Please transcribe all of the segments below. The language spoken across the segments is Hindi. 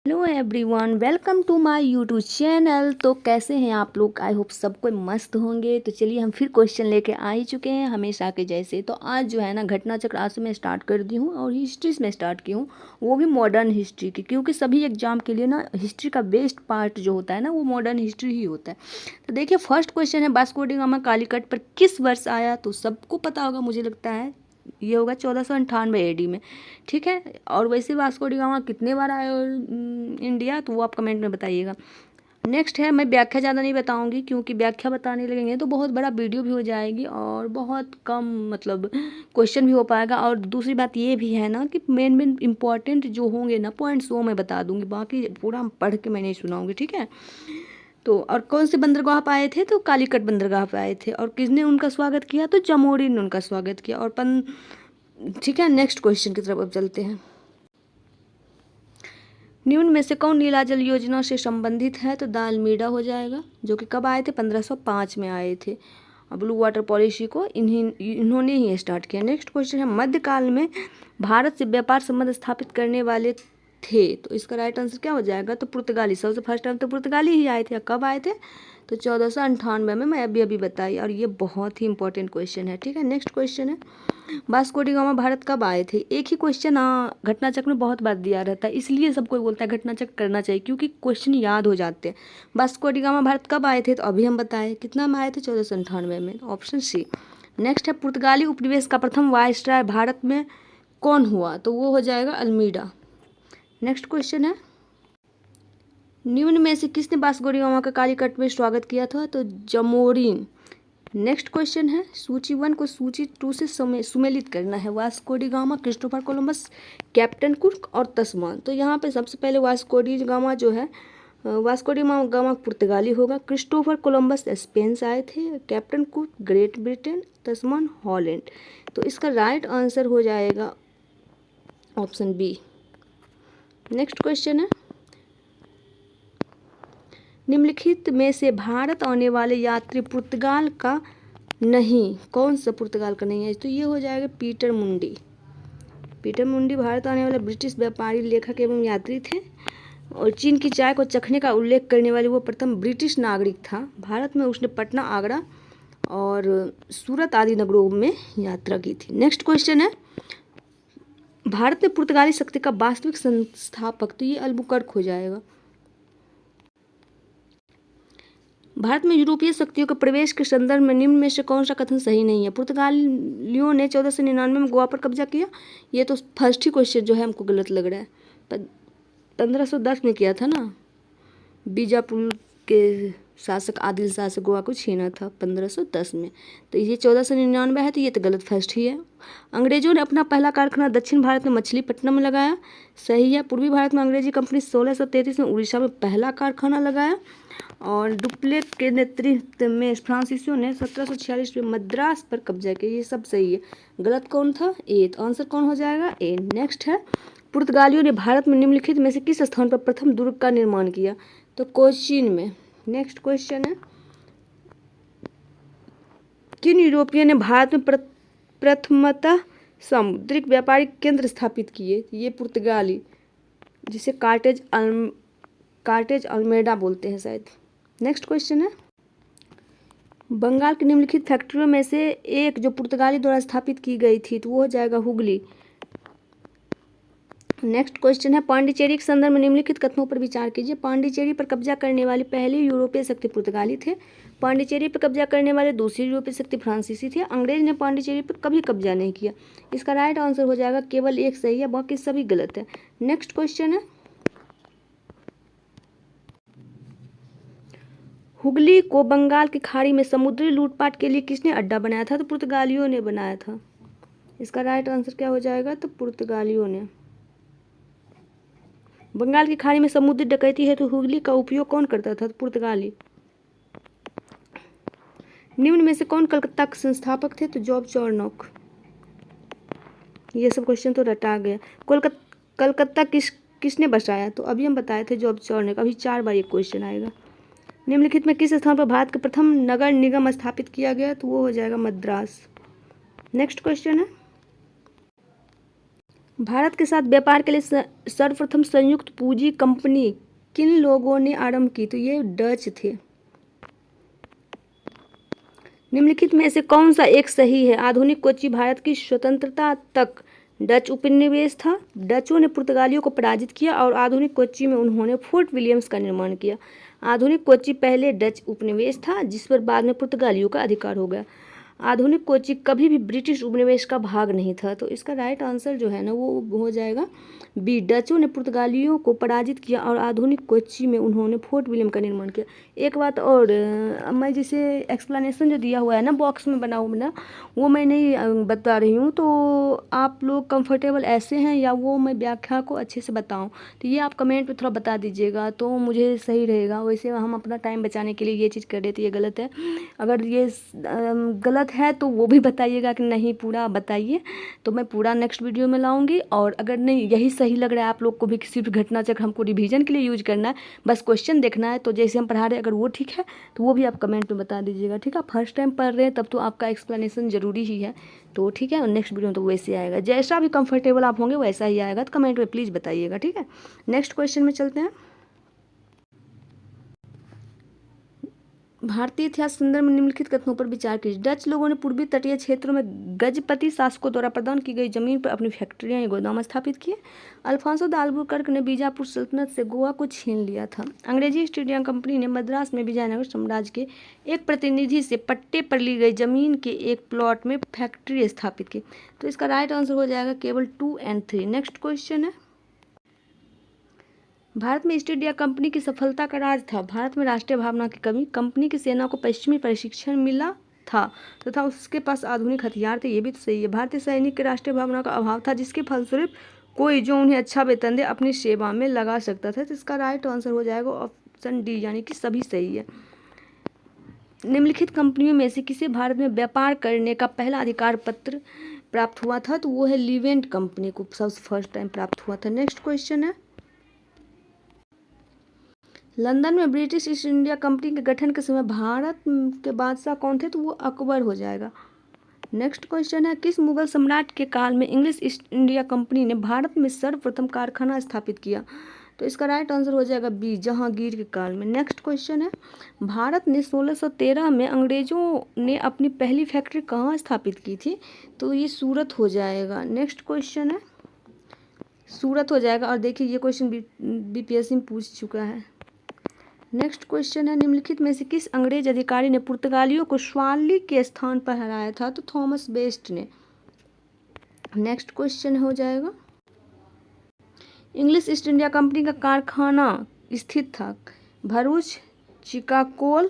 Hello everyone, welcome to my YouTube channel. तो कैसे हैं आप लोग? आई होप सब कोई मस्त होंगे। तो चलिए हम फिर क्वेश्चन लेके आ ही चुके हैं हमेशा के जैसे। तो आज जो है ना घटना चक्र आज से मैं स्टार्ट कर दी हूँ और हिस्ट्री से मैं स्टार्ट की हूँ, वो भी मॉडर्न हिस्ट्री की, क्योंकि सभी एग्जाम के लिए ना हिस्ट्री का बेस्ट पार्ट जो होता है ना वो मॉडर्न हिस्ट्री ही होता है। तो देखिए फर्स्ट क्वेश्चन है, वास्को डी गामा कालीकट पर किस वर्ष आया? तो सबको पता होगा, मुझे लगता है ये होगा 1498 एडी में। ठीक है। और वैसे वास्को डी गामा कितने बार आए इंडिया, तो वो आप कमेंट में बताइएगा। नेक्स्ट है, मैं व्याख्या ज़्यादा नहीं बताऊंगी क्योंकि व्याख्या बताने लगेंगे तो बहुत बड़ा वीडियो भी हो जाएगी और बहुत कम मतलब क्वेश्चन भी हो पाएगा। और दूसरी बात ये भी है ना कि मेन मेन इंपॉर्टेंट जो होंगे ना पॉइंट्स वो मैं बता दूंगी, बाकी पूरा पढ़ के मैं नहीं सुनाऊंगी। ठीक है। तो और कौन से बंदरगाह पे आए थे? तो कालीकट बंदरगाह पे आए थे। और किसने उनका स्वागत किया? तो जमोरी ने उनका स्वागत किया। और ठीक है, नेक्स्ट क्वेश्चन की तरफ अब चलते हैं। निम्न में से कौन नीला जल योजना से संबंधित है? तो द अल्मीडा हो जाएगा, जो कि कब आए थे? 1505 में आए थे। ब्लू वाटर पॉलिसी को इन्होंने ही स्टार्ट किया। नेक्स्ट क्वेश्चन है, मध्यकाल में भारत से व्यापार संबंध स्थापित करने वाले थे? तो इसका राइट आंसर क्या हो जाएगा? तो पुर्तगाली। सबसे फर्स्ट टाइम तो पुर्तगाली ही आए थे। कब आए थे? तो 1498 में, मैं अभी बताई। और ये बहुत ही इंपॉर्टेंट क्वेश्चन है। ठीक है। नेक्स्ट क्वेश्चन है, वास्को डी गामा भारत कब आए थे? एक ही क्वेश्चन घटना चक्र में बहुत बार दिया रहता है, इसलिए सब कोई बोलता है घटना चक्र करना चाहिए क्योंकि क्वेश्चन याद हो जाते हैं। वास्को डी गामा भारत कब आए थे? तो अभी हम बताए। कितना में आए थे? 1498 में, ऑप्शन सी। नेक्स्ट है, पुर्तगाली उपनिवेश का प्रथम वायसराय भारत में कौन हुआ? तो वो हो जाएगा अल्मीडा। नेक्स्ट क्वेश्चन है, निम्न में से किसने वास्को डी गामा का कालीकट में स्वागत किया था? तो जमोरिन। नेक्स्ट क्वेश्चन है, सूची 1 को सूची 2 से सुमेलित करना है। Vasco D gamma, Christopher Columbus, captain cook और तस्मान। तो यहाँ पे सबसे पहले वास्को डी गामा जो है, वास्को डी गामा पुर्तगाली होगा, क्रिस्टोफर कोलंबस स्पेन से आए थे, कैप्टन कुक ग्रेट ब्रिटेन, तस्मान हॉलैंड। तो इसका राइट आंसर हो जाएगा ऑप्शन बी। नेक्स्ट क्वेश्चन है, निम्नलिखित में से भारत आने वाले यात्री पुर्तगाल का नहीं, कौन सा पुर्तगाल का नहीं है? तो ये हो जाएगा पीटर मुंडी। पीटर मुंडी भारत आने वाले ब्रिटिश व्यापारी, लेखक एवं यात्री थे। और चीन की चाय को चखने का उल्लेख करने वाले वो प्रथम ब्रिटिश नागरिक था। भारत में उसने पटना, आगरा और सूरत आदि नगरों में यात्रा की थी। नेक्स्ट क्वेश्चन है, भारत में पुर्तगाली शक्ति का वास्तविक संस्थापक? तो ये अल्बुकर्क हो जाएगा। भारत में यूरोपीय शक्तियों के प्रवेश के संदर्भ में निम्न में से कौन सा कथन सही नहीं है? पुर्तगालियों ने 1499 में गोवा पर कब्जा किया। ये तो फर्स्ट ही क्वेश्चन जो है हमको गलत लग रहा है। 1510 में किया था ना, बीजापुर के शासक आदिल शाह से गोवा को छीना था 1510 में। तो ये 1499 है, तो ये तो गलत फर्स्ट ही है। अंग्रेजों ने अपना पहला कारखाना दक्षिण भारत में मछलीपट्टनम में लगाया। सही है। पूर्वी भारत में अंग्रेजी कंपनी 1633 में उड़ीसा में पहला कारखाना लगाया। और डुप्लेक के नेतृत्व में फ्रांसीसियों ने 1746 में मद्रास पर कब्जा किया। ये सब सही है। गलत कौन था? ए। तो आंसर कौन हो जाएगा? ए। नेक्स्ट है, पुर्तगालियों ने भारत में निम्नलिखित में से किस स्थान पर प्रथम दुर्ग का निर्माण किया? तो कोचीन में। नेक्स्ट क्वेश्चन है, किन यूरोपियन ने भारत में प्रथमतः सामुद्रिक व्यापारिक केंद्र स्थापित किए? ये पुर्तगाली, जिसे कार्टेज अल्मेडा बोलते हैं शायद। नेक्स्ट क्वेश्चन है, बंगाल की निम्नलिखित फैक्ट्रियों में से एक जो पुर्तगाली द्वारा स्थापित की गई थी, तो वो हो जाएगा हुगली। नेक्स्ट क्वेश्चन है, पांडिचेरी के संदर्भ में निम्नलिखित कथनों पर विचार कीजिए। पांडिचेरी पर कब्जा करने वाले पहले यूरोपीय शक्ति पुर्तगाली थे। पांडिचेरी पर कब्जा करने वाले दूसरी यूरोपीय शक्ति फ्रांसीसी थे। अंग्रेज ने पांडिचेरी पर कभी कब्जा नहीं किया। इसका राइट आंसर हो जाएगा, केवल एक सही है, बाकी सभी गलत है। नेक्स्ट क्वेश्चन है, हुगली को बंगाल की खाड़ी में समुद्री लूटपाट के लिए किसने अड्डा बनाया था? तो पुर्तगालियों ने बनाया था। इसका राइट आंसर क्या हो जाएगा? तो पुर्तगालियों ने। बंगाल की खाड़ी में समुद्री डकैती है तो हुगली का उपयोग कौन करता था? तो पुर्तगाली। निम्न में से कौन कलकत्ता के संस्थापक थे? तो जॉब चार्नोक। ये सब क्वेश्चन तो रटा गया। कलकत्ता किसने बसाया? तो अभी हम बताए थे जॉब चार्नोक। अभी 4 बार ये क्वेश्चन आएगा। निम्नलिखित में किस स्थान पर भारत का प्रथम नगर निगम स्थापित किया गया? तो वो हो जाएगा मद्रास। नेक्स्ट क्वेश्चन है, भारत के साथ व्यापार के लिए सर्वप्रथम संयुक्त पूंजी कंपनी किन लोगों ने आरंभ की? तो ये डच थे। निम्नलिखित में से कौन सा एक सही है? आधुनिक कोच्चि भारत की स्वतंत्रता तक डच उपनिवेश था। डचों ने पुर्तगालियों को पराजित किया और आधुनिक कोच्चि में उन्होंने फोर्ट विलियम्स का निर्माण किया। आधुनिक कोच्चि पहले डच उपनिवेश था जिस पर बाद में पुर्तगालियों का अधिकार हो गया। आधुनिक कोच्चि कभी भी ब्रिटिश उपनिवेश का भाग नहीं था। तो इसका राइट आंसर जो है ना वो हो जाएगा बी। डचों ने पुर्तगालियों को पराजित किया और आधुनिक कोच्चि में उन्होंने फोर्ट विलियम का निर्माण किया। एक बात और, मैं जिसे एक्सप्लेनेशन जो दिया हुआ है ना बॉक्स में बना हुआ ना वो मैं नहीं बता रही हूँ, तो आप लोग कंफर्टेबल ऐसे हैं या वो मैं व्याख्या को अच्छे से बताऊँ, तो ये आप कमेंट में थोड़ा बता दीजिएगा तो मुझे सही रहेगा। वैसे हम अपना टाइम बचाने के लिए ये चीज़ कर रहे थे, ये गलत है। अगर ये गलत है तो वो भी बताइएगा कि नहीं पूरा बताइए, तो मैं पूरा नेक्स्ट वीडियो में लाऊंगी। और अगर नहीं यही सही लग रहा है आप लोग को भी किसी भी घटना चक्र हमको रिवीजन के लिए यूज करना है, बस क्वेश्चन देखना है, तो जैसे हम पढ़ा रहे हैं अगर वो ठीक है तो वो भी आप कमेंट में बता दीजिएगा। ठीक है, फर्स्ट टाइम पढ़ रहे हैं तब तो आपका एक्सप्लेनेशन ज़रूरी ही है। तो ठीक है, और नेक्स्ट वीडियो में तो वैसे आएगा, जैसा भी कंफर्टेबल आप होंगे वैसा ही आएगा, तो कमेंट में प्लीज़ बताइएगा। ठीक है, नेक्स्ट क्वेश्चन में चलते हैं। भारतीय इतिहास संदर्भ में निम्नलिखित कथनों पर विचार कीजिए। डच लोगों ने पूर्वी तटीय क्षेत्रों में गजपति शासकों द्वारा प्रदान की गई जमीन पर अपनी फैक्ट्रियां या गोदाम स्थापित किए। अल्फांसो द अल्बुकर्क ने बीजापुर सल्तनत से गोवा को छीन लिया था। अंग्रेजी ईस्ट इंडिया कंपनी ने मद्रास में विजयनगर साम्राज्य के एक प्रतिनिधि से पट्टे पर ली गई जमीन के एक प्लॉट में फैक्ट्री स्थापित की। तो इसका राइट आंसर हो जाएगा केवल 2 और 3। नेक्स्ट क्वेश्चन है, भारत में ईस्ट इंडिया कंपनी की सफलता का राज था। भारत में राष्ट्रीय भावना की कमी, कंपनी की सेना को पश्चिमी प्रशिक्षण मिला था तथा उसके पास आधुनिक हथियार थे। ये भी तो सही है। भारतीय सैनिक के राष्ट्रीय भावना का अभाव था जिसके फलस्वरूप कोई जो उन्हें अच्छा वेतन दे अपनी सेवा में लगा सकता था। तो इसका राइट आंसर हो जाएगा ऑप्शन डी, यानी कि सभी सही है। निम्नलिखित कंपनियों में से किसे भारत में व्यापार करने का पहला अधिकार पत्र प्राप्त हुआ था? तो वो है लिवेंट कंपनी को सबसे फर्स्ट टाइम प्राप्त हुआ था। नेक्स्ट क्वेश्चन है, लंदन में ब्रिटिश ईस्ट इंडिया कंपनी के गठन के समय भारत के बादशाह कौन थे? तो वो अकबर हो जाएगा। नेक्स्ट क्वेश्चन है, किस मुगल सम्राट के काल में इंग्लिश ईस्ट इंडिया कंपनी ने भारत में सर्वप्रथम कारखाना स्थापित किया? तो इसका राइट आंसर हो जाएगा बी, जहांगीर के काल में। नेक्स्ट क्वेश्चन है, भारत ने 1613 में अंग्रेजों ने अपनी पहली फैक्ट्री कहाँ स्थापित की थी? तो ये सूरत हो जाएगा। नेक्स्ट क्वेश्चन है, सूरत हो जाएगा। और देखिए ये क्वेश्चन बीपीएससी में पूछ चुका है। नेक्स्ट क्वेश्चन है, निम्नलिखित में से किस अंग्रेज अधिकारी ने पुर्तगालियों को स्वाली के स्थान पर हराया था? तो थॉमस बेस्ट ने। नेक्स्ट क्वेश्चन हो जाएगा, इंग्लिश ईस्ट इंडिया कंपनी का कारखाना स्थित था भरूच, चिकागोल,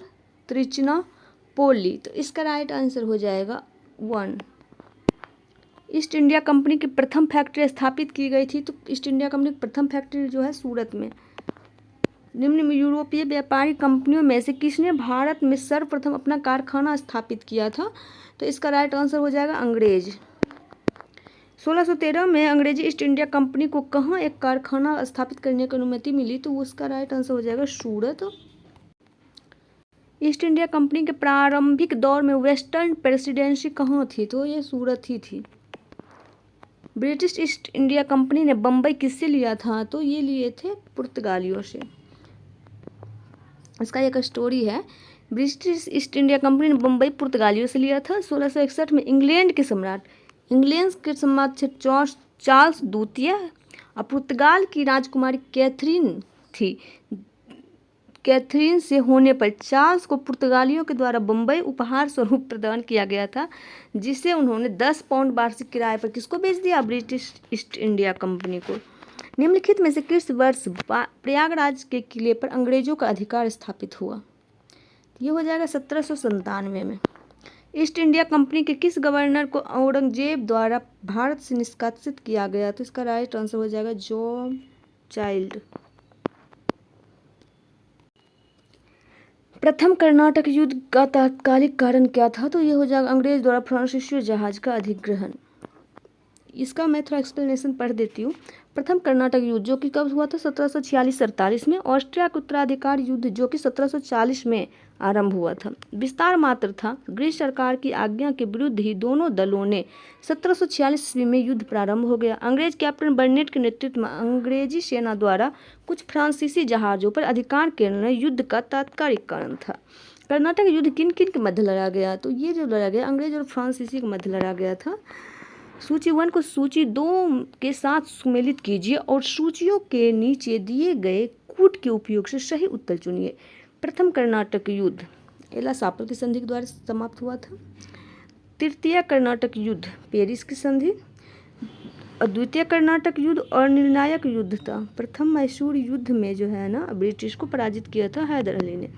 त्रिचनापोली। तो इसका राइट आंसर हो जाएगा 1। ईस्ट इंडिया कंपनी की प्रथम फैक्ट्री स्थापित की गई थी, तो ईस्ट इंडिया कंपनी की प्रथम फैक्ट्री जो है सूरत में। निम्न यूरोपीय व्यापारी कंपनियों में से किसने भारत में सर्वप्रथम अपना कारखाना स्थापित किया था? तो इसका राइट आंसर हो जाएगा अंग्रेज। 1613 में अंग्रेजी ईस्ट इंडिया कंपनी को कहाँ एक कारखाना स्थापित करने की अनुमति मिली? तो उसका राइट आंसर हो जाएगा सूरत। ईस्ट इंडिया कंपनी के प्रारंभिक दौर में वेस्टर्न प्रेसिडेंसी कहाँ थी? तो ये सूरत ही थी। ब्रिटिश ईस्ट इंडिया कंपनी ने बम्बई किससे लिया था? तो ये लिए थे पुर्तगालियों से। इसका एक स्टोरी है, ब्रिटिश ईस्ट इंडिया कंपनी ने बम्बई पुर्तगालियों से लिया था। 1661 में इंग्लैंड के सम्राट थे चार्ल्स द्वितीय और पुर्तगाल की राजकुमारी कैथरीन से होने पर चार्ल्स को पुर्तगालियों के द्वारा बम्बई उपहार स्वरूप प्रदान किया गया था, जिसे उन्होंने 10 पाउंड वार्षिक किराए पर किसको बेच दिया? ब्रिटिश ईस्ट इंडिया कंपनी को। निम्नलिखित में से किस वर्ष प्रयागराज के किले पर अंग्रेजों का अधिकार स्थापित हुआ? ये हो जाएगा 1797 में। ईस्ट इंडिया कंपनी के किस गवर्नर को औरंगजेब द्वारा भारत से निष्कासित किया गया? तो इसका राइट आंसर हो जाएगा जॉन चाइल्ड। प्रथम कर्नाटक युद्ध का तात्कालिक कारण क्या था? तो ये हो जाएगा अंग्रेज द्वारा फ्रांसीसी जहाज का अधिग्रहण। इसका मैं थोड़ा एक्सप्लेनेशन पढ़ देती हूँ। प्रथम कर्नाटक युद्ध जो कि कब हुआ था 1746-47 में। ऑस्ट्रिया का उत्तराधिकार युद्ध जो कि 1740 में आरंभ हुआ था। विस्तार मात्र था। ब्रिटिश सरकार की आज्ञा के विरुद्ध ही दोनों दलों ने 1746 ईस्वी में युद्ध प्रारंभ हो गया। अंग्रेज कैप्टन बर्नेट के नेतृत्व में अंग्रेजी सेना द्वारा कुछ फ्रांसीसी जहाज़ों पर अधिकार करना युद्ध का तात्कालिक कारण था। कर्नाटक युद्ध किन किन के मध्य लड़ा गया? तो ये जो लड़ा गया अंग्रेज और फ्रांसीसी के मध्य लड़ा गया था। सूची 1 को सूची 2 के साथ सुमेलित कीजिए और सूचियों के नीचे दिए गए कूट के उपयोग से सही उत्तर चुनिए। प्रथम कर्नाटक युद्ध एला-सापल की संधि के द्वारा समाप्त हुआ था। तृतीय कर्नाटक युद्ध पेरिस की संधि। और द्वितीय कर्नाटक युद्ध और निर्णायक युद्ध था। प्रथम मैसूर युद्ध में जो है ना ब्रिटिश को पराजित किया था हैदर अली ने।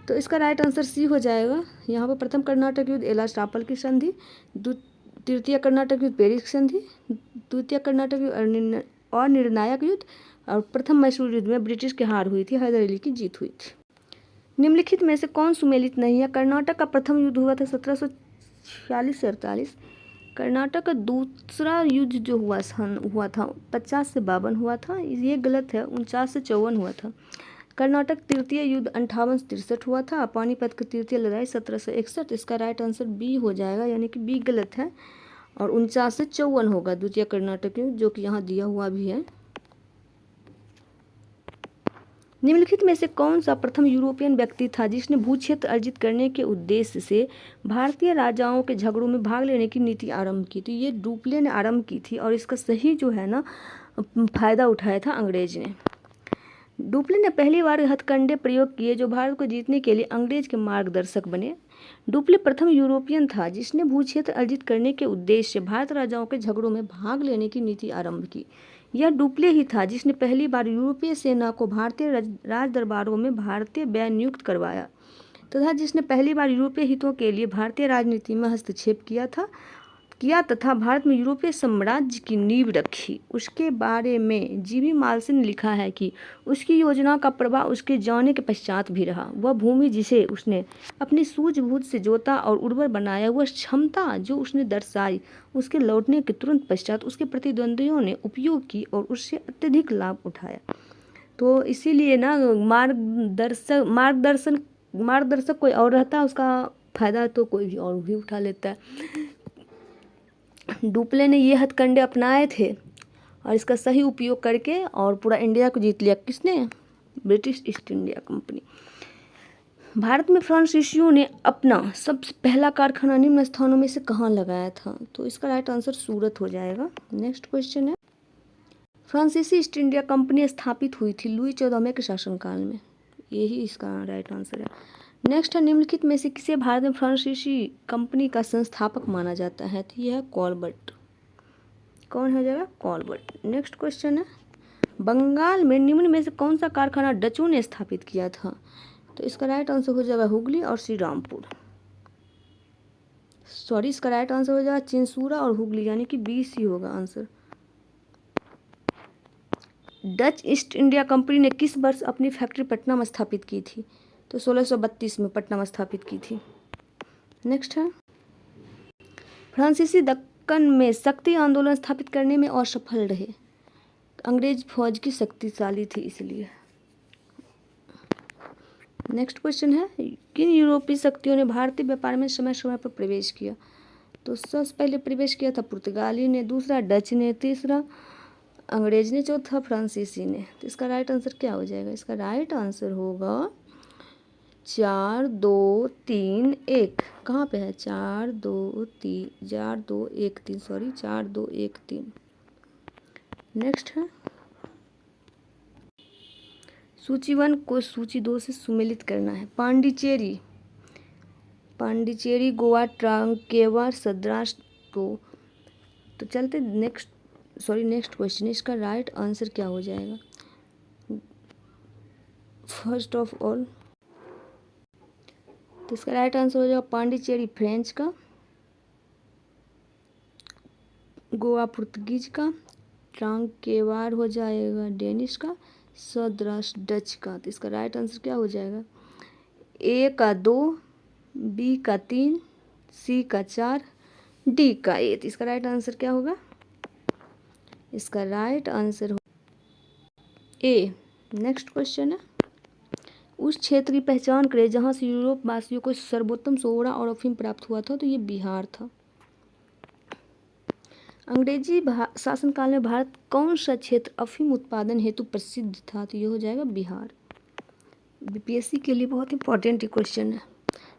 तो इसका राइट आंसर सी हो जाएगा। यहाँ पर प्रथम कर्नाटक युद्ध एला-सापल की संधि, तृतीय कर्नाटक युद्ध पेरिस की संधि, द्वितीय कर्नाटक युद्ध और निर्णायक युद्ध, और प्रथम मैसूर युद्ध में ब्रिटिश की हार हुई थी, हैदर अली की जीत हुई थी। निम्नलिखित में से कौन सुमेलित नहीं है? कर्नाटक का प्रथम युद्ध हुआ था 1746-48। कर्नाटक का दूसरा युद्ध जो हुआ था 50 से 52 हुआ था, ये गलत है, 49 से 54 हुआ था। कर्नाटक तृतीय युद्ध 58 से 63 हुआ था। पानीपत की तृतीय लड़ाई 1761। इसका राइट आंसर बी हो जाएगा, यानी कि बी गलत है, और 49 से 54 होगा द्वितीय कर्नाटक युद्ध, जो कि यहाँ दिया हुआ भी है। निम्नलिखित में से कौन सा प्रथम यूरोपियन व्यक्ति था जिसने भूक्षेत्र अर्जित करने के उद्देश्य से भारतीय राजाओं के झगड़ों में भाग लेने की नीति आरंभ की? तो ये डुप्ले ने आरंभ की थी, और इसका सही जो है ना फायदा उठाया था अंग्रेज ने। डुप्ले ने पहली बार हथकंडे प्रयोग किए जो भारत को जीतने के लिए अंग्रेज के मार्गदर्शक बने। डुप्ले प्रथम यूरोपियन था जिसने भूक्षेत्र अर्जित करने के उद्देश्य से भारत राजाओं के झगड़ों में भाग लेने की नीति आरंभ की। यह डुप्ले ही था जिसने पहली बार यूरोपीय सेना को भारतीय राज दरबारों में भारतीय बैन नियुक्त करवाया तथा जिसने पहली बार यूरोपीय हितों के लिए भारतीय राजनीति में हस्तक्षेप किया तथा भारत में यूरोपीय साम्राज्य की नींव रखी। उसके बारे में जीवी मालसे ने लिखा है कि उसकी योजना का प्रभाव उसके जाने के पश्चात भी रहा। वह भूमि जिसे उसने अपनी सूझबूझ से जोता और उर्वर बनाया, वह क्षमता जो उसने दर्शाई, उसके लौटने के तुरंत पश्चात उसके प्रतिद्वंदियों ने उपयोग की और उससे अत्यधिक लाभ उठाया। तो इसीलिए ना मार्गदर्शक कोई और रहता है, उसका फायदा तो कोई भी और भी उठा लेता है। डुप्ले ने ये हथकंडे अपनाए थे और इसका सही उपयोग करके और पूरा इंडिया को जीत लिया। किसने? British east India company. Bharat में फ्रांसीसियों ने अपना सबसे पहला कारखाना निम्न स्थानों में से कहाँ लगाया था? तो इसका राइट आंसर सूरत हो जाएगा। नेक्स्ट क्वेश्चन है, फ्रांसीसी ईस्ट इंडिया कंपनी स्थापित हुई थी लुई 14वें के शासनकाल में। यही इसका राइट आंसर है। नेक्स्ट है, निम्नलिखित में से किसे भारत में फ्रांसीसी कंपनी का संस्थापक माना जाता है? तो यह है कॉलबर्ट। कौन हो जाएगा? कॉलबर्ट। नेक्स्ट क्वेश्चन है, बंगाल में निम्न में से कौन सा कारखाना डचों ने स्थापित किया था? तो इसका राइट आंसर हो जाएगा हुगली और श्रीरामपुर। सॉरी, इसका राइट आंसर हो जाएगा चिंसूरा और हुगली, यानी कि बी सी होगा answer. Dutch east India company ने किस वर्ष अपनी फैक्ट्री पटना में स्थापित की थी? तो 1632 में पटना में स्थापित की थी। नेक्स्ट है, फ्रांसीसी दक्कन में शक्ति आंदोलन स्थापित करने में असफल रहे। अंग्रेज फौज की शक्तिशाली थी इसलिए। नेक्स्ट क्वेश्चन है, किन यूरोपीय शक्तियों ने भारतीय व्यापार में समय समय पर प्रवेश किया? तो सबसे पहले प्रवेश किया था पुर्तगाली ने, दूसरा डच ने, तीसरा अंग्रेज ने, चौथा फ्रांसीसी ने। तो इसका राइट आंसर क्या हो जाएगा? इसका राइट आंसर होगा 4 2 3 1। कहाँ पे है? 4 2 1 3 सॉरी 4 2 1 3। नेक्स्ट है, सूची 1 को सूची 2 से सुमेलित करना है। पांडिचेरी, गोवा, ट्रांकेवार, सद्राष्ट्र। तो चलते नेक्स्ट क्वेश्चन। इसका राइट आंसर क्या हो जाएगा? फर्स्ट ऑफ ऑल, तो इसका राइट आंसर हो जाएगा पांडिचेरी फ्रेंच का, गोवा पुर्तगीज का, ट्रांकेवार हो जाएगा डेनिश का, सद्राष्ट्र डच का। तो इसका राइट आंसर क्या हो जाएगा? ए का 2, बी का 3, सी का 4, डी का 1। इसका राइट आंसर क्या होगा? इसका राइट आंसर हो ए। नेक्स्ट क्वेश्चन है, उस क्षेत्र की पहचान करें जहाँ से यूरोप वासियों को सर्वोत्तम सोडा और अफीम प्राप्त हुआ था। तो ये बिहार था। अंग्रेजी शासनकाल में भारत कौन सा क्षेत्र अफीम उत्पादन हेतु प्रसिद्ध था। तो ये हो जाएगा बिहार। बीपीएससी के लिए बहुत इंपॉर्टेंट क्वेश्चन है।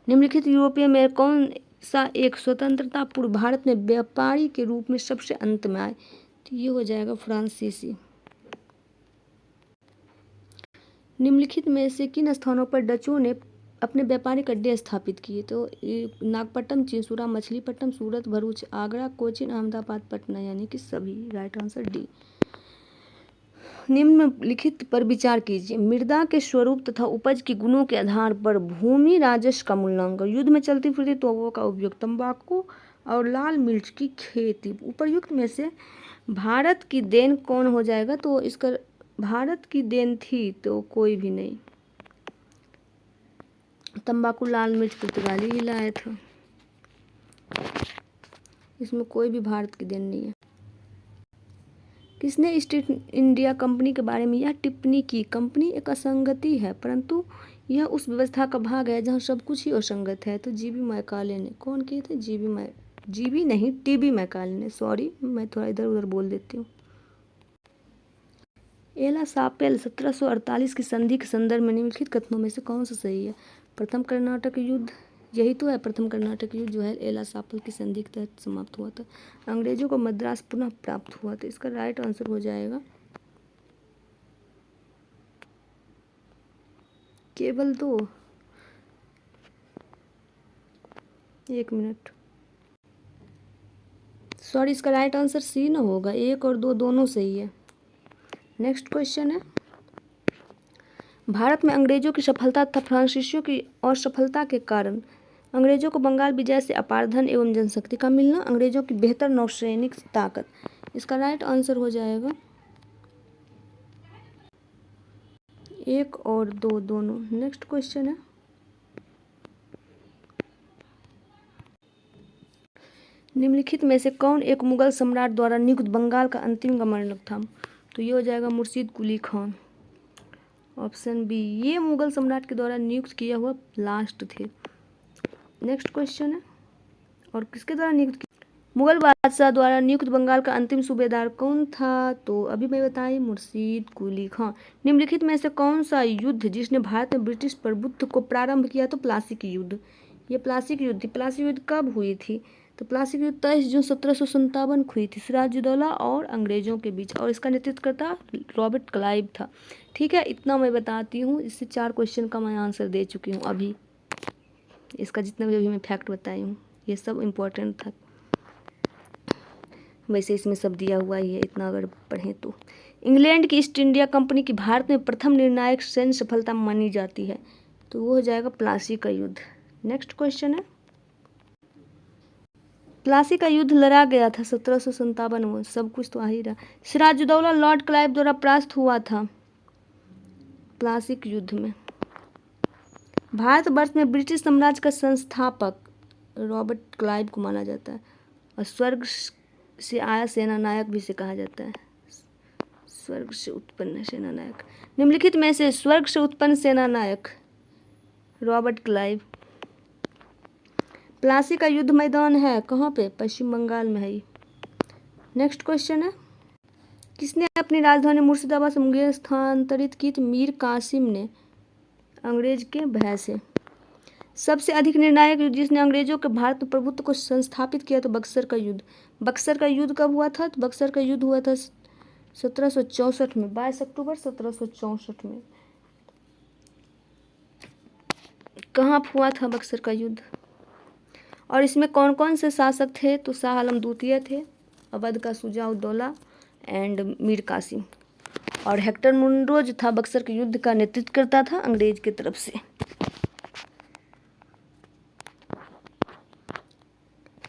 निम्नलिखित यूरोपीय में कौन सा एक स्वतंत्रता पूर्व भारत में व्यापारी के रूप में सबसे अंत में आए। तो ये हो जाएगा फ्रांसीसी। निम्नलिखित में से किन स्थानों पर डचों ने अपने व्यापारिक अड्डे स्थापित किए। तो नागपट्टनम, चिंसूरा, मछलीपट्टनम, सूरत, भरूच, आगरा, कोचीन, अहमदाबाद, पटना, यानी कि सभी। Right answer D. निम्नलिखित पर विचार कीजिए। मृदा के स्वरूप तथा उपज के गुणों के आधार पर भूमि राजस्व का मूल्यांकन, युद्ध में चलती फिरती तोपों का उपयोग, तंबाकू और लाल मिर्च की खेती। उपर्युक्त में से भारत की देन कौन हो जाएगा। तो इसका भारत की देन थी तो कोई भी नहीं। तंबाकू, लाल मिर्च पुर्तगाली ही लाया था। इसमें कोई भी भारत की देन नहीं है। किसने ईस्ट इंडिया कंपनी के बारे में यह टिप्पणी की। कंपनी एक असंगति है परंतु यह उस व्यवस्था का भाग है जहाँ सब कुछ ही असंगत है। तो जीबी मैकाले ने। कौन किए थे। जीबी नहीं, टीबी मैकाले ने। सॉरी, मैं थोड़ा इधर उधर बोल देती हूँ। एला सापेल 1748 की संधि के संदर्भ में निम्नलिखित कथनों में से कौन सा सही है। प्रथम कर्नाटक युद्ध, यही तो है। प्रथम कर्नाटक युद्ध जो है एला सापेल की संधि के तहत समाप्त हुआ था। अंग्रेजों को मद्रास पुनः प्राप्त हुआ था। इसका राइट आंसर हो जाएगा केवल दो। एक मिनट, सॉरी, इसका राइट आंसर सी ना होगा। एक और दो दोनों सही है। नेक्स्ट क्वेश्चन है, भारत में अंग्रेजों की सफलता तथा फ्रांसीसियों की असफलता के कारण अंग्रेजों को बंगाल विजय से अपार धन एवं जनशक्ति का मिलना, अंग्रेजों की बेहतर नौसैनिक ताकत। इसका राइट आंसर हो जाएगा एक और दो दोनों। नेक्स्ट क्वेश्चन है, निम्नलिखित में से कौन एक मुगल सम्राट द्वारा नियुक्त बंगाल का अंतिम गवर्नर था। तो ये हो जाएगा मुर्शीद कुली खान। ऑप्शन बी, ये मुगल सम्राट के द्वारा नियुक्त किया हुआ लास्ट थे। नेक्स्ट क्वेश्चन है, और किसके द्वारा नियुक्त किया। मुगल बादशाह द्वारा नियुक्त बंगाल का अंतिम सूबेदार कौन था। तो अभी मैं बताई, मुर्शीद कुली खान। निम्नलिखित में से कौन सा युद्ध जिसने भारत में ब्रिटिश प्रभुत्व को प्रारंभ किया। तो प्लासी की युद्ध। ये प्लासी की युद्ध थी। प्लासी युद्ध कब हुई थी। तो प्लासी की युद्ध 23 जून 1757 को हुई थी, सिराजुद्दौला और अंग्रेजों के बीच, और इसका नेतृत्वकर्ता रॉबर्ट क्लाइव था। ठीक है, इतना मैं बताती हूँ। इससे 4 क्वेश्चन का मैं आंसर दे चुकी हूँ अभी। इसका जितना भी अभी मैं फैक्ट बताई हूँ ये सब इम्पोर्टेंट था। वैसे इसमें सब दिया हुआ ही है, इतना अगर पढ़ें तो। इंग्लैंड की ईस्ट इंडिया कंपनी की भारत में प्रथम निर्णायक सैन्य सफलता मानी जाती है। तो वो हो जाएगा प्लासी का युद्ध। नेक्स्ट क्वेश्चन है, प्लासी का युद्ध लड़ा गया था 1757 में। सब कुछ तो आ ही रहा। सिराजुद्दौला लॉर्ड क्लाइव द्वारा परास्त हुआ था प्लासी के युद्ध में। भारतवर्ष में ब्रिटिश साम्राज्य का संस्थापक रॉबर्ट क्लाइव को माना जाता है, और स्वर्ग से आया सेना नायक भी से कहा जाता है। स्वर्ग से उत्पन्न सेना नायक। निम्नलिखित में से स्वर्ग से उत्पन्न सेना नायक रॉबर्ट क्लाइव। प्लासी का युद्ध मैदान है कहाँ पे। पश्चिम बंगाल में है। नेक्स्ट क्वेश्चन है, किसने अपनी राजधानी मुर्शिदाबाद से मुंगेर स्थानांतरित की। तो मीर कासिम ने, अंग्रेज के भय से। सबसे अधिक निर्णायक युद्ध जिसने अंग्रेजों के भारत में प्रभुत्व को संस्थापित किया तो बक्सर का युद्ध। बक्सर का युद्ध कब हुआ था। तो बक्सर का युद्ध हुआ था 1764 में, 22 अक्टूबर 1764 में। कहाँ हुआ था बक्सर का युद्ध, और इसमें कौन कौन से शासक थे। तो शाह आलम द्वितीय थे, अवध का शुजा-उद-दौला एंड मीर कासिम, और हेक्टर मुनरो जो था बक्सर के युद्ध का नेतृत्व करता था अंग्रेज की तरफ से।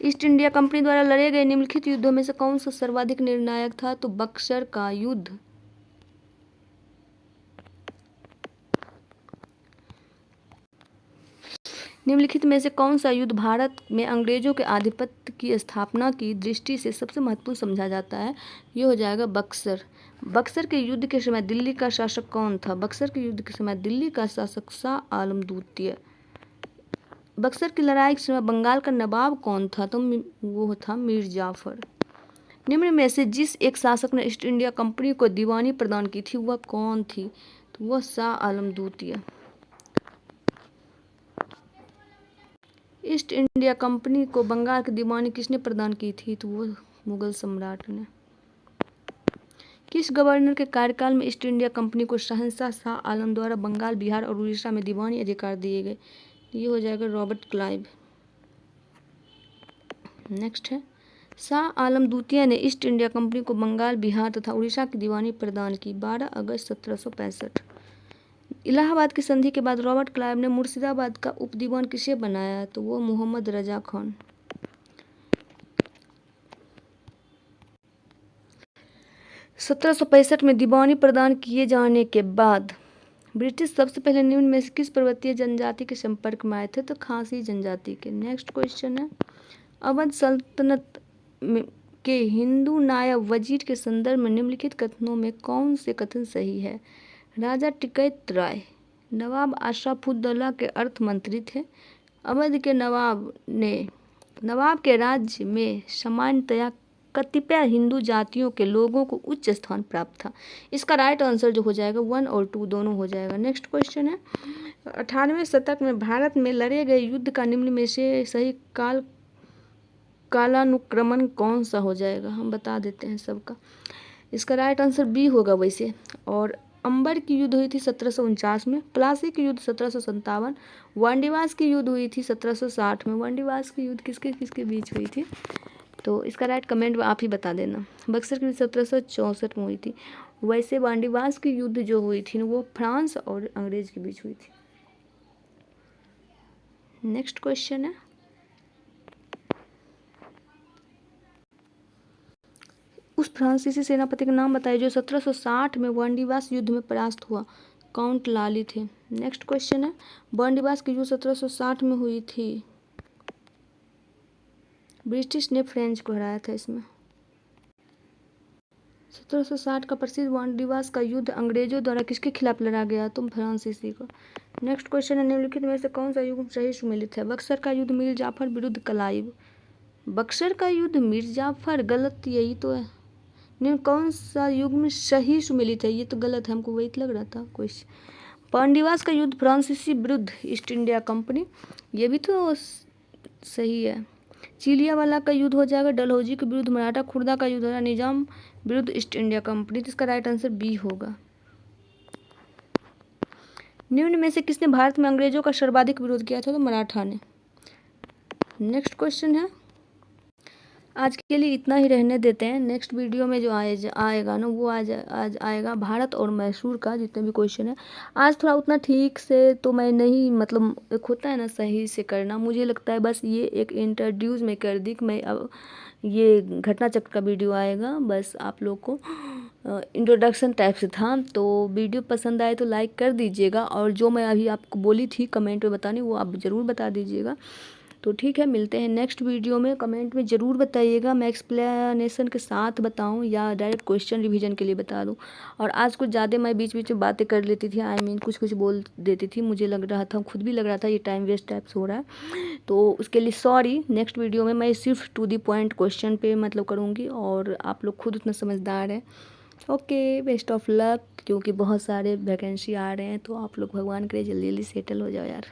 ईस्ट इंडिया कंपनी द्वारा लड़े गए निम्नलिखित युद्धों में से कौन सा सर्वाधिक निर्णायक था। तो बक्सर का युद्ध। निम्नलिखित में से कौन सा युद्ध भारत में अंग्रेजों के आधिपत्य की स्थापना की दृष्टि से सबसे महत्वपूर्ण समझा जाता है? ये हो जाएगा बक्सर। बक्सर के युद्ध के समय दिल्ली का शासक कौन था? बक्सर के युद्ध के समय दिल्ली का शासक शाह आलम द्वितीय। बक्सर की लड़ाई के समय बंगाल का नवाब कौन था? तो वो था मीर जाफर। निम्न में से जिस एक शासक ने ईस्ट इंडिया कंपनी को दीवानी प्रदान की थी वह कौन थी? तो वह शाह आलम द्वितीय। ईस्ट इंडिया कंपनी को बंगाल की दीवानी किसने प्रदान की थी? तो वो मुगल सम्राट ने। किस गवर्नर के कार्यकाल में ईस्ट इंडिया कंपनी को शहंशाह शाह आलम द्वारा बंगाल, बिहार और उड़ीसा में दीवानी अधिकार दिए गए? ये हो जाएगा रॉबर्ट क्लाइव। नेक्स्ट है, शाह आलम द्वितीय ने ईस्ट इंडिया कंपनी को बंगाल, बिहार तथा उड़ीसा की दीवानी प्रदान की 12 अगस्त 1765। इलाहाबाद की संधि के बाद रॉबर्ट क्लाइव ने मुर्शिदाबाद का उपदीवान किसे बनाया? तो वो मोहम्मद रजा खान। 1765 में दीवानी प्रदान किए जाने के बाद ब्रिटिश सबसे पहले निम्न में से किस पर्वतीय जनजाति के संपर्क में आए थे? तो खासी जनजाति के। नेक्स्ट क्वेश्चन है, अवध सल्तनत के हिंदू नायब वजीर के संदर्भ में निम्नलिखित कथनों में कौन से कथन सही है? राजा टिकैत राय नवाब अशरफुद्दौला के अर्थ मंत्री थे। अवध के नवाब के राज्य में सामान्यतया कतिपय हिंदू जातियों के लोगों को उच्च स्थान प्राप्त था। इसका राइट आंसर जो हो जाएगा 1 और 2 दोनों हो जाएगा। नेक्स्ट क्वेश्चन है, 18वें शतक में भारत में लड़े गए युद्ध का निम्न में से सही कालानुक्रमण कौन सा हो जाएगा? हम बता देते हैं सबका। इसका राइट आंसर बी होगा वैसे। और अंबर की युद्ध हुई थी 1749 में, प्लासी की युद्ध 1757, वांडीवास की युद्ध हुई थी 1760 में। वांडीवास की युद्ध किसके किसके बीच हुई थी? तो इसका राइट कमेंट में आप ही बता देना। बक्सर की युद्ध 1764 में हुई थी। वैसे वांडीवास की युद्ध जो हुई थी वो फ्रांस और अंग्रेज के बीच हुई थी। नेक्स्ट क्वेश्चन है, उस फ्रांसीसी सेनापति का नाम बताइए जो 1760 में वांडीवास युद्ध में परास्त हुआ। काउंट लाली थे। नेक्स्ट क्वेश्चन है, वांडीवास की युद्ध 1760 में हुई थी। ब्रिटिश ने फ्रेंच को हराया था इसमें। 1760 का प्रसिद्ध वांडीवास का युद्ध अंग्रेजों द्वारा किसके खिलाफ लड़ा गया? तो फ्रांसीसी को। नेक्स्ट क्वेश्चन है, निम्नलिखित में से कौन सा युग सही सुमेलित है? बक्सर का युद्ध मीर जाफर विरुद्ध क्लाइव। बक्सर का युद्ध मीर जाफर, गलत यही तो है। निम्न कौन सा युग में सही सुमेलित है? ये तो गलत है, हमको वही लग रहा था क्वेश्चन। पांडीवास का युद्ध फ्रांसीसी विरुद्ध ईस्ट इंडिया कंपनी, ये भी तो सही है। चिलियावाला का युद्ध हो जाएगा डलहौजी के विरुद्ध मराठा। खुर्दा का युद्ध हो रहा निजाम विरुद्ध ईस्ट इंडिया कंपनी। तो इसका राइट आंसर बी होगा। निम्न में से किसने भारत में अंग्रेजों का सर्वाधिक विरोध किया था? तो मराठा ने। नेक्स्ट क्वेश्चन है, आज के लिए इतना ही रहने देते हैं। नेक्स्ट वीडियो में जो आएगा ना वो आज आएगा भारत और मैसूर का जितने भी क्वेश्चन है। आज थोड़ा उतना ठीक से तो मैं नहीं, मतलब एक होता है ना सही से करना, मुझे लगता है बस ये एक इंट्रोड्यूस में कर दी कि मैं अब ये घटना चक्र का वीडियो आएगा। बस आप लोग को इंट्रोडक्शन टाइप से था। तो वीडियो पसंद आए तो लाइक कर दीजिएगा, और जो मैं अभी आपको बोली थी कमेंट में बताने वो आप ज़रूर बता दीजिएगा। तो ठीक है, मिलते हैं नेक्स्ट वीडियो में। कमेंट में ज़रूर बताइएगा, मैं एक्सप्लेनेशन के साथ बताऊं या डायरेक्ट क्वेश्चन रिवीजन के लिए बता दूं। और आज कुछ ज़्यादा मैं बीच बीच में बातें कर लेती थी, कुछ कुछ बोल देती थी, मुझे लग रहा था, खुद भी लग रहा था ये टाइम वेस्ट टाइप्स हो रहा है, तो उसके लिए सॉरी। नेक्स्ट वीडियो में मैं सिर्फ टू दी पॉइंट क्वेश्चन पे मतलब करूँगी, और आप लोग खुद उतना समझदार हैं। ओके, बेस्ट ऑफ लक, क्योंकि बहुत सारे वैकेंसी आ रहे हैं, तो आप लोग भगवान करे जल्दी जल्दी सेटल हो जाओ यार।